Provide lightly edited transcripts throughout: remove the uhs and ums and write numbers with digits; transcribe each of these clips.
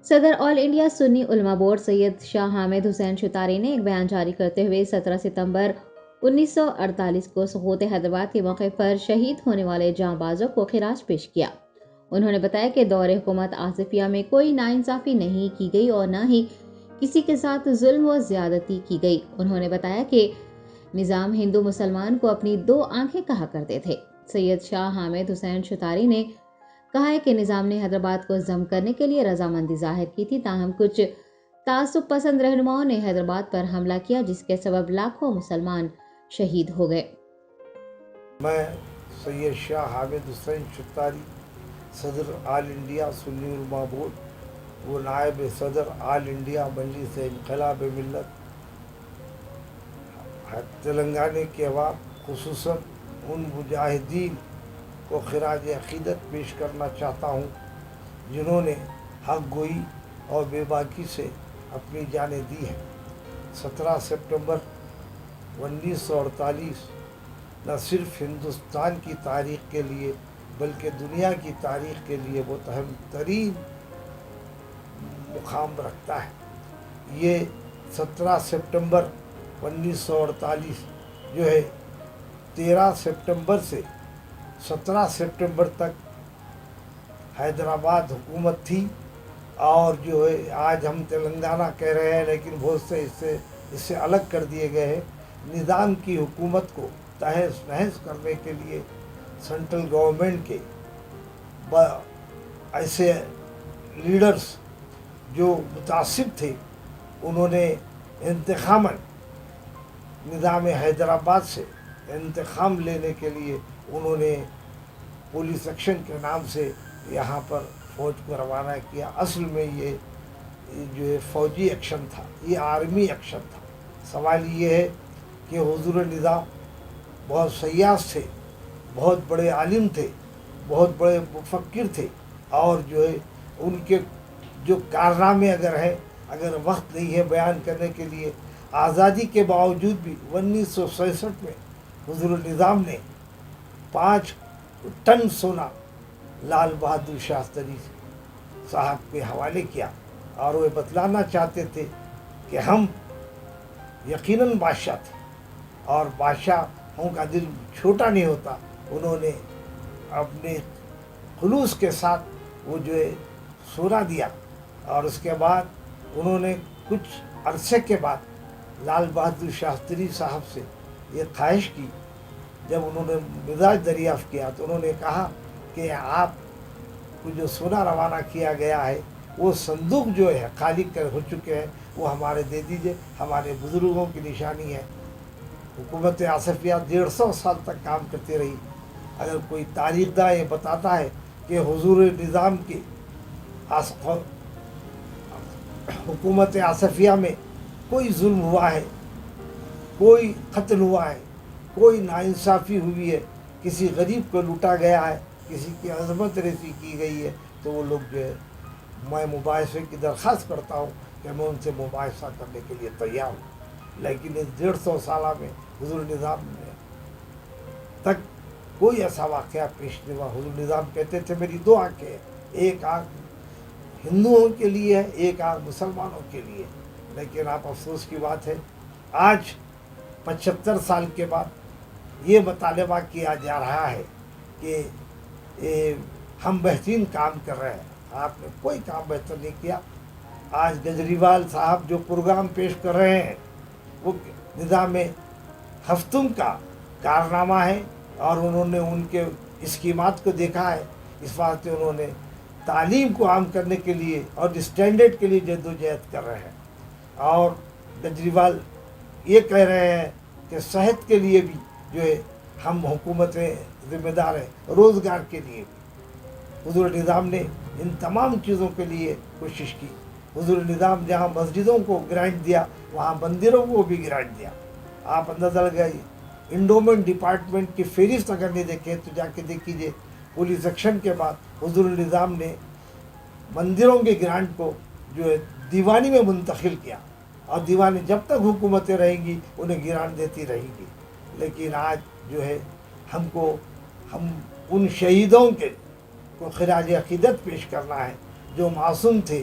صدر آل انڈیا سنی علماء بورڈ سید شاہ حامد حسین شتاری نے ایک بیان جاری کرتے ہوئے 17 ستمبر 1948 کو سقوط حیدرآباد کے موقع پر شہید ہونے والے جاں بازوں کو خراج پیش کیا۔ انہوں نے بتایا کہ دور حکومت آصفیہ میں کوئی ناانصافی نہیں کی گئی اور نہ ہی کسی کے ساتھ ظلم و زیادتی کی گئی۔ انہوں نے بتایا کہ نظام ہندو مسلمان کو اپنی دو آنکھیں کہا کرتے تھے۔ سید شاہ حامد حسین شتاری نے کہا ہے کہ نظام نے حیدرآباد کو ضم کرنے کے لیے رضامندی ظاہر کی تھی، تاہم کچھ تعصب پسند رہنماؤں نے حیدرآباد پر حملہ کیا جس کے سبب لاکھوں مسلمان شہید ہو گئے۔ میں سید شاہ حامد حسین شتاری، صدر آل انڈیا سنی علماء بورڈ و نائب صدر آل انڈیا مجلس انقلاب ملت تلنگانہ کے عوام، خصوصاً ان مجاہدین کو خراج عقیدت پیش کرنا چاہتا ہوں جنہوں نے حق گوئی اور بے باکی سے اپنی جانیں دی ہیں۔ 17 ستمبر 1948 نہ صرف ہندوستان کی تاریخ کے لیے بلکہ دنیا کی تاریخ کے لیے وہ اہم ترین مقام رکھتا ہے۔ یہ 17 سپٹمبر 1948 جو ہے 13 سپٹمبر سے 17 سپٹمبر تک حیدرآباد حکومت تھی، اور جو ہے آج ہم تلنگانہ کہہ رہے ہیں لیکن بہت سے اس سے الگ کر دیے گئے ہیں۔ نظام کی حکومت کو تہس نہس کرنے کے لیے سینٹرل گورنمنٹ کے ایسے لیڈرز جو متعصب تھے، انہوں نے انتقاماً نظام حیدرآباد سے انتقام لینے کے لیے انہوں نے پولیس ایکشن کے نام سے یہاں پر فوج کو روانہ کیا۔ اصل میں یہ جو ہے فوجی ایکشن تھا، یہ آرمی ایکشن تھا۔ سوال یہ ہے کہ حضور نظام بہت سیاس تھے، بہت بڑے عالم تھے، بہت بڑے مفکر تھے، اور جو ہے ان کے جو کارنامے اگر وقت نہیں ہے بیان کرنے کے لیے، آزادی کے باوجود بھی 1967 میں حضور نظام نے 5 ٹن سونا لال بہادر شاستری صاحب کے حوالے کیا، اور وہ بتلانا چاہتے تھے کہ ہم یقیناً بادشاہ تھے، اور بادشاہوں کا دل چھوٹا نہیں ہوتا۔ انہوں نے اپنے خلوص کے ساتھ وہ جو ہے سونا دیا، اور اس کے بعد انہوں نے کچھ عرصے کے بعد لال بہادر شاستری صاحب سے یہ خواہش کی۔ جب انہوں نے مزاج دریافت کیا تو انہوں نے کہا کہ آپ کو جو سونا روانہ کیا گیا ہے وہ صندوق جو ہے خالی ہو چکے ہیں، وہ ہمارے دے دیجئے، ہمارے بزرگوں کی نشانی ہے۔ حکومت آصفیہ 150 سال تک کام کرتی رہی۔ اگر کوئی تاریخ داں یہ بتاتا ہے کہ حضور نظام کی حکومت آصفیہ میں کوئی ظلم ہوا ہے، کوئی قتل ہوا ہے، کوئی ناانصافی ہوئی ہے، کسی غریب کو لوٹا گیا ہے، کسی کی عظمت ریزی کی گئی ہے، تو وہ لوگ جو ہے میں مباحثے کی درخواست کرتا ہوں کہ میں ان سے مباحثہ کرنے کے لیے تیار ہوں۔ لیکن اس 150 سالہ میں حضور نظام نے تک کوئی ایسا واقعہ پیش نہیں ہوا۔ حضور نظام کہتے تھے میری 2 آنکھیں ہیں، ایک آنکھ ہندوؤں کے لیے ہے، ایک آنکھ مسلمانوں کے لیے۔ لیکن آپ افسوس کی بات ہے آج 75 سال کے بعد یہ مطالبہ کیا جا رہا ہے کہ ہم بہترین کام کر رہے ہیں۔ آپ نے کوئی کام بہتر نہیں کیا۔ آج کیجریوال صاحب جو پروگرام پیش کر رہے ہیں وہ نظام ہفتم کا کارنامہ ہے، اور انہوں نے ان کے اسکیمات کو دیکھا ہے۔ اس واسطے انہوں نے تعلیم کو عام کرنے کے لیے اور اسٹینڈرڈ کے لیے جدوجہد کر رہے ہیں، اور کیجریوال یہ کہہ رہے ہیں کہ صحت کے لیے بھی جو ہے ہم حکومتیں ذمہ دار ہیں، روزگار کے لیے بھی۔ حضور نظام نے ان تمام چیزوں کے لیے کوشش کی۔ حضور نظام جہاں مسجدوں کو گرانٹ دیا وہاں مندروں کو بھی گرانٹ دیا۔ آپ اندازہ لگائیے، انڈومنٹ ڈپارٹمنٹ کی فہرست اگر نہیں دیکھیں تو جا کے دیکھ لیجیے، پولیس ایکشن کے بعد حضور نظام نے مندروں کے گرانٹ کو جو ہے دیوانی میں منتقل کیا، اور دیوانی جب تک حکومتیں رہیں گی انہیں گرانٹ دیتی رہیں گی۔ لیکن آج جو ہے ہم ان شہیدوں کو خراج عقیدت پیش کرنا ہے جو معصوم تھے،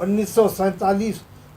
1947